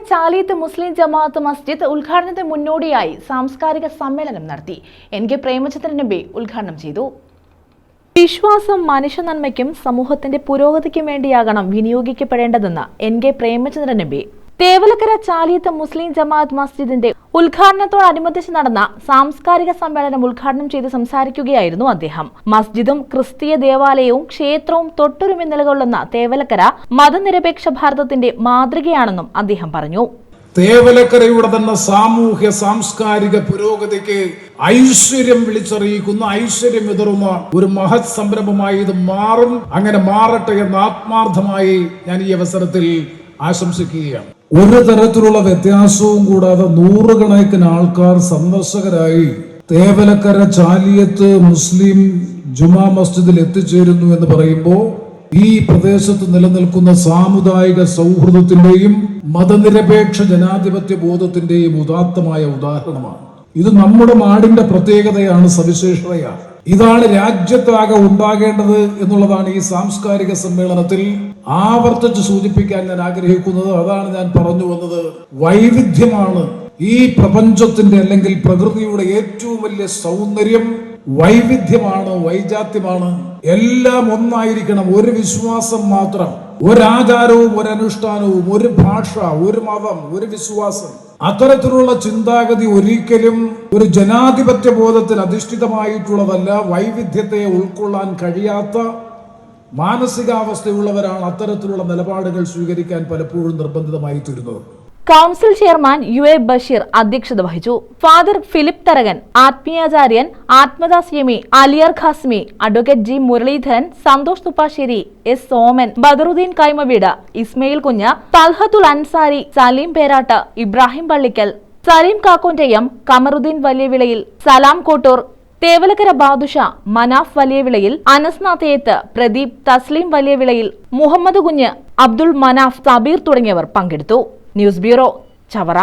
ചാലിയത്ത് മുസ്ലിം ജമാഅത്ത് മസ്ജിദ് ഉദ്ഘാടനത്തിന് മുന്നോടിയായി സാംസ്കാരിക സമ്മേളനം നടത്തി. NK പ്രേമചന്ദ്രൻ നബി ഉദ്ഘാടനം ചെയ്തു. വിശ്വാസം മനുഷ്യ നന്മയ്ക്കും സമൂഹത്തിന്റെ പുരോഗതിക്കും വേണ്ടിയാകണം വിനിയോഗിക്കപ്പെടേണ്ടതെന്ന് NK പ്രേമചന്ദ്രൻ നബി തേവലക്കര ചാലിയത്ത് മുസ്ലിം ജമാഅത്ത് മസ്ജിദിന്റെ ഉദ്ഘാടനത്തോടനുബന്ധിച്ച് നടന്ന സാംസ്കാരിക സമ്മേളനം ഉദ്ഘാടനം ചെയ്ത് സംസാരിക്കുകയായിരുന്നു അദ്ദേഹം. മസ്ജിദും ക്രിസ്തീയ ദേവാലയവും ക്ഷേത്രവും തൊട്ടുരുമി നിലകൊള്ളുന്ന തേവലക്കര മതനിരപേക്ഷ ഭാരതത്തിന്റെ മാതൃകയാണെന്നും അദ്ദേഹം പറഞ്ഞു. തേവലക്കരയുടെ തന്നെ സാമൂഹ്യ സാംസ്കാരിക പുരോഗതിക്ക് ഐശ്വര്യം വിളിച്ചറിയിക്കുന്ന, ഐശ്വര്യം വിതറുന്ന ഒരു മഹത് സംരംഭമായി ഇത് മാറും. അങ്ങനെ മാറട്ടെ എന്ന് ആത്മാർത്ഥമായി ഞാൻ ഈ അവസരത്തിൽ ആശംസിക്കുകയാണ്. ഒരു തരത്തിലുള്ള വ്യത്യാസവും കൂടാതെ നൂറുകണക്കിന് ആൾക്കാർ സന്ദർശകരായി തേവലക്കര ചാലിയത്ത് മുസ്ലിം ജുമാ മസ്ജിദിൽ എത്തിച്ചേരുന്നു എന്ന് പറയുമ്പോൾ ഈ പ്രദേശത്ത് നിലനിൽക്കുന്ന സാമുദായിക സൗഹൃദത്തിന്റെയും മതനിരപേക്ഷ ജനാധിപത്യ ബോധത്തിന്റെയും ഉദാത്തമായ ഉദാഹരണമാണ്. ഇത് നമ്മുടെ നാടിന്റെ പ്രത്യേകതയാണ്, സവിശേഷതയാണ്. ഇതാണ് രാജ്യത്താകെ ഉണ്ടാകേണ്ടത് എന്നുള്ളതാണ് ഈ സാംസ്കാരിക സമ്മേളനത്തിൽ ആവർത്തിച്ച് സൂചിപ്പിക്കാൻ ഞാൻ ആഗ്രഹിക്കുന്നത്. അതാണ് ഞാൻ പറഞ്ഞു വന്നത്. വൈവിധ്യമാണ് ഈ പ്രപഞ്ചത്തിന്റെ അല്ലെങ്കിൽ പ്രകൃതിയുടെ ഏറ്റവും വലിയ സൗന്ദര്യം. വൈവിധ്യമാണ്, വൈജാത്യമാണ്. എല്ലാം ഒന്നായിരിക്കണം. ഒരു വിശ്വാസം മാത്രം, ഒരാചാരവും ഒരനുഷ്ഠാനവും, ഒരു ഭാഷ, ഒരു മതം, ഒരു വിശ്വാസം. അത്തരത്തിലുള്ള ചിന്താഗതി ഒരിക്കലും ഒരു ജനാധിപത്യ ബോധത്തിൽ അധിഷ്ഠിതമായിട്ടുള്ളതല്ല. വൈവിധ്യത്തെ ഉൾക്കൊള്ളാൻ കഴിയാത്ത മാനസികാവസ്ഥയുള്ളവരാണ് അത്തരത്തിലുള്ള നിലപാടുകൾ സ്വീകരിക്കാൻ പലപ്പോഴും നിർബന്ധിതമായി തീരുന്നത്. കൗൺസിൽ ചെയർമാൻ UA ബഷീർ അധ്യക്ഷത വഹിച്ചു. ഫാദർ ഫിലിപ്പ് തരകൻ, ആത്മീയാചാര്യൻ Athmadas Yami, Aliyar Qasmi, advocate G Muraleedharan, Santhosh Thuppassery, S Soman, Badaruddeen Kaimaveedu, Ismail Kunju, Talhathul Ansari, Saleem പേരാട്ട്, Ibrahim Pallikkal, Saleem കാക്കോന്റെയം, Kamaruddin വലിയവിളയിൽ, സലാം കോട്ടൂർ, തേവലക്കര ബാദുഷ, മനാഫ് വലിയവിളയിൽ, അനസ് നാഥേയത്ത്, പ്രദീപ്, തസ്ലീം വലിയവിളയിൽ, മുഹമ്മദ് കുഞ്ഞ്, അബ്ദുൾ മനാഫ്, സബീർ തുടങ്ങിയവർ പങ്കെടുത്തു. News bureau, Chavara.